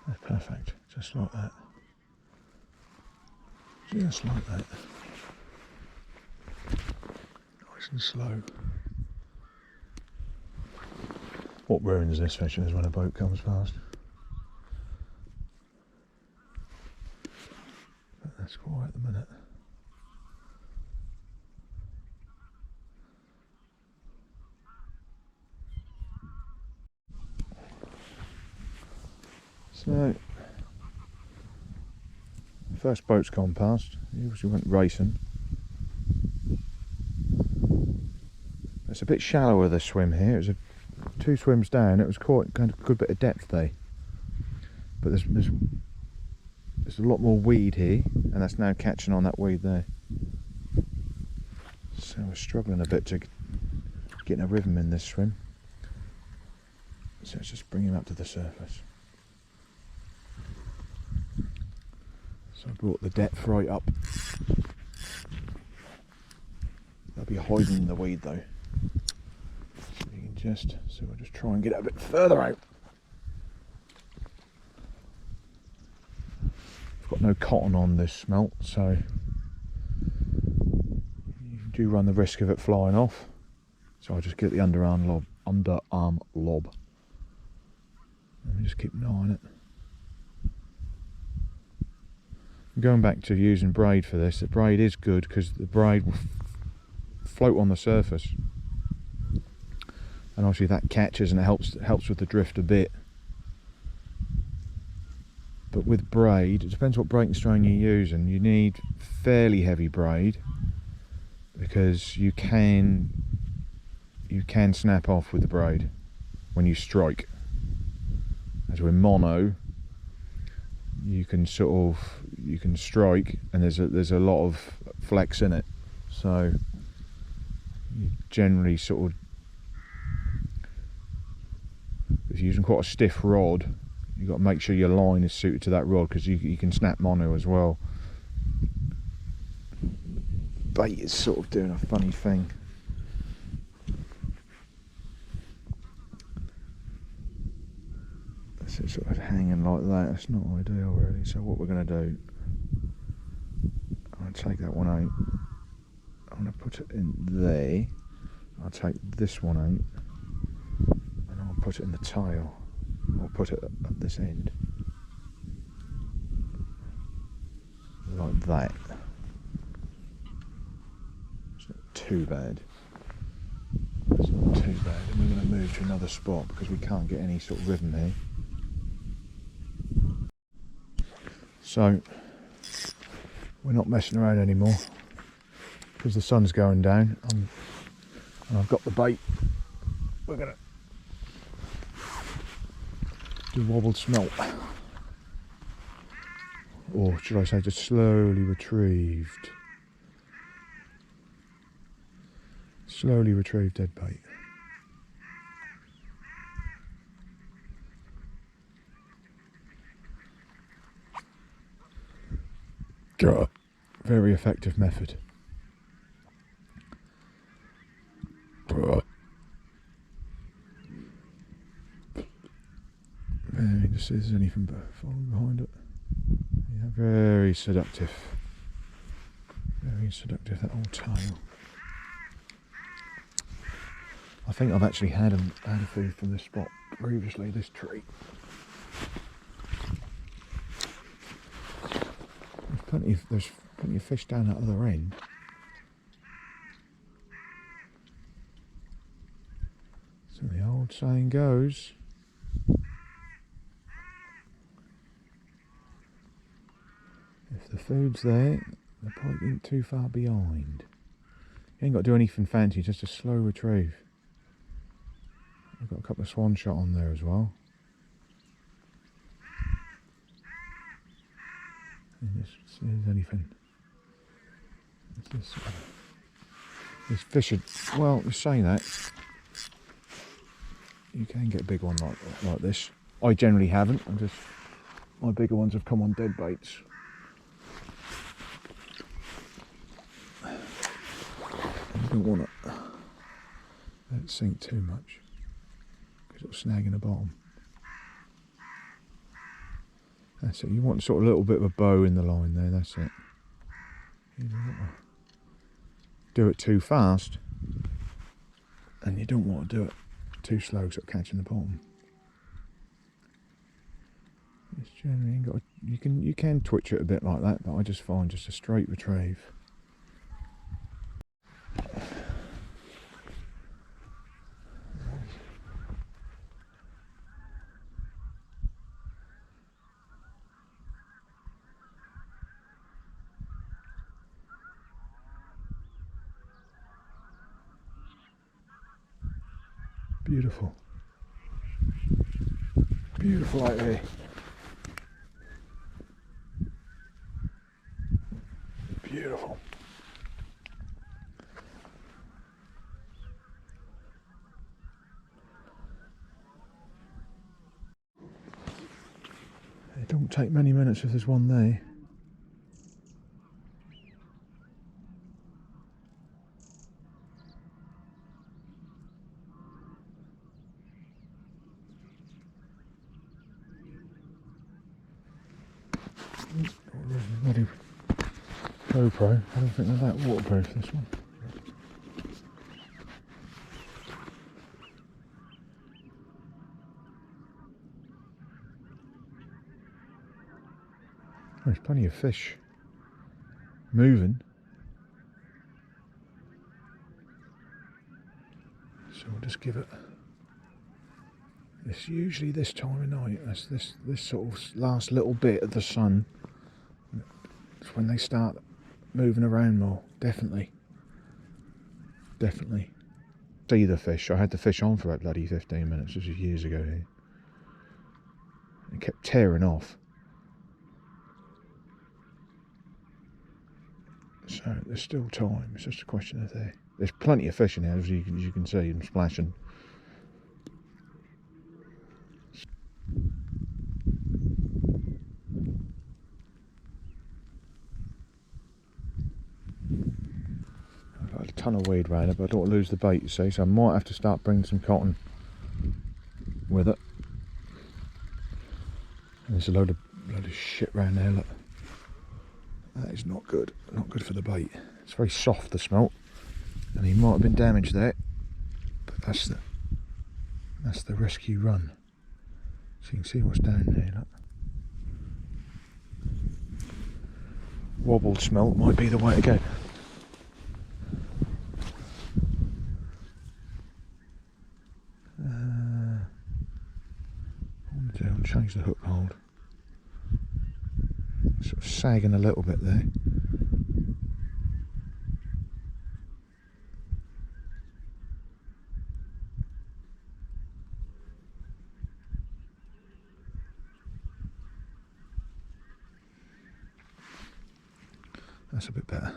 That's perfect, just like that. Just like that. Nice and slow. What ruins this fishing is when a boat comes past. But that's quiet at the minute. So, first boat's gone past. He obviously went racing. It's a bit shallower, the swim here. It was 2 swims down. It was quite kind of good bit of depth there. But there's a lot more weed here, and that's now catching on that weed there. So we're struggling a bit to get a rhythm in this swim. So let's just bring him up to the surface. So I brought the depth right up. They'll be hiding in the weed though. So you can just, so we'll just try and get it a bit further out. I've got no cotton on this smelt, so you do run the risk of it flying off. So I'll just get the underarm lob. Let me just keep an eye on it. I'm going back to using braid for this. The braid is good because the braid will float on the surface, and obviously that catches and it helps with the drift a bit. But with braid, it depends what breaking strain you're using. You need fairly heavy braid because you can snap off with the braid when you strike. As with mono, you can strike and there's a lot of flex in it, so you generally if you're using quite a stiff rod, you've got to make sure your line is suited to that rod because you can snap mono as well. Bait is sort of doing a funny thing. So it's sort of hanging like that. That's not ideal really. So what we're going to do, I'm going to take that one out. I'm going to put it in there. I'll take this one out and I'll put it in the tail. I'll put it at this end like that. It's not too bad. It's not too bad. And we're going to move to another spot because we can't get any sort of rhythm here. So we're not messing around anymore because the sun's going down, and I've got the bait. We're going to do wobbled smelt, or should I say just slowly retrieved dead bait. Very effective method. Just see if there's anything following behind it. Yeah, very seductive. Very seductive, that old tail. I think I've actually had a food from this spot previously, this tree. There's plenty of fish down that other end. So the old saying goes, if the food's there, the pike ain't too far behind. You ain't got to do anything fancy, just a slow retrieve. I've got a couple of swan shot on there as well. And just see if there's anything. This fish are, well, you say that, you can get a big one like this. I generally haven't. My bigger ones have come on dead baits. You don't want to let it sink too much because it'll snag in the bottom. That's it. You want sort of a little bit of a bow in the line there. That's it. You don't want to do it too fast, and you don't want to do it too slow, sort of catching the bottom. It's generally got. You can twitch it a bit like that, but I just find just a straight retrieve. Beautiful. Beautiful out here. Beautiful. It don't take many minutes if there's one there. Bloody GoPro. I don't think they're that waterproof, this one. There's plenty of fish moving. So we'll just give it. It's usually this time of night. That's this sort of last little bit of the sun. It's when they start moving around more. Definitely. Definitely. See the fish. I had the fish on for about bloody 15 minutes. This was years ago here. It kept tearing off. So there's still time. It's just a question of there's plenty of fish in here, as you can see, and splashing. I've got a ton of weed around it, but I don't want to lose the bait, you see, so I might have to start bringing some cotton with it. And there's a load of shit around there, look. That is not good. Not good for the bait. It's very soft, the smelt, and he might have been damaged there. But that's the rescue run. So you can see what's down there. Look. Wobbled smelt might be the way to go. I'll change the hook hold. Sort of sagging a little bit there. That's a bit better.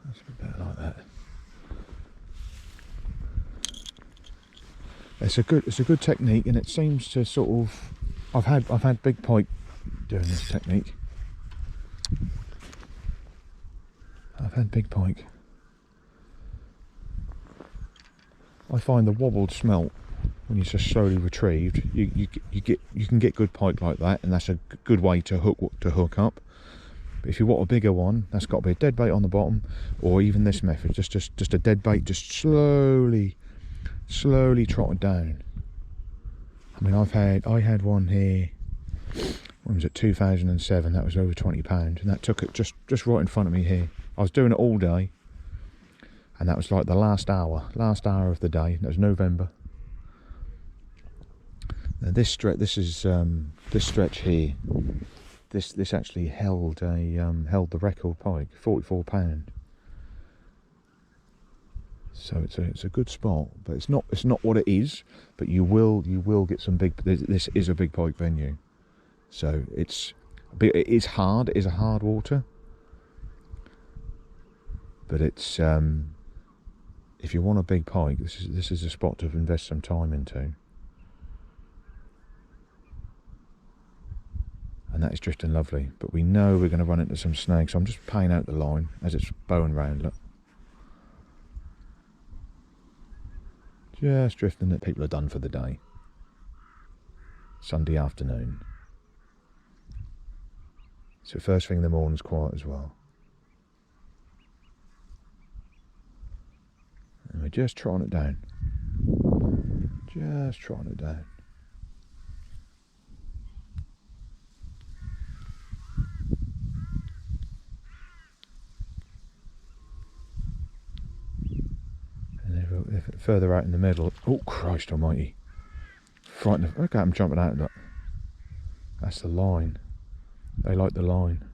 That's a bit better like that. It's a good technique, and it seems to sort of. I've had Big Pike doing this technique. I've had Big Pike. I find the wobbled smelt, when it's just slowly retrieved, you can get good pike like that, and that's a good way to hook up. But if you want a bigger one, that's got to be a dead bait on the bottom, or even this method, just a dead bait, just slowly trotted down. I mean, I had one here. When was it? 2007. That was over £20, and that took it just right in front of me here. I was doing it all day, and that was like the last hour of the day. That was November. Now this stretch here. This actually held the record pike, £44. So it's a good spot, but it's not what it is. But you will get some big. This is a big pike venue, so it is hard. It is a hard water, but it's if you want a big pike, this is a spot to invest some time into. And that is drifting lovely, but we know we're going to run into some snags, so I'm just paying out the line as it's bowing round. Look, just drifting that people are done for the day. Sunday afternoon. So first thing in the morning's quiet as well. And we're just trotting it down. Just trotting it down. And if further out in the middle, oh Christ almighty. Frightened, look at them jumping out of that. That's the line. They like the line.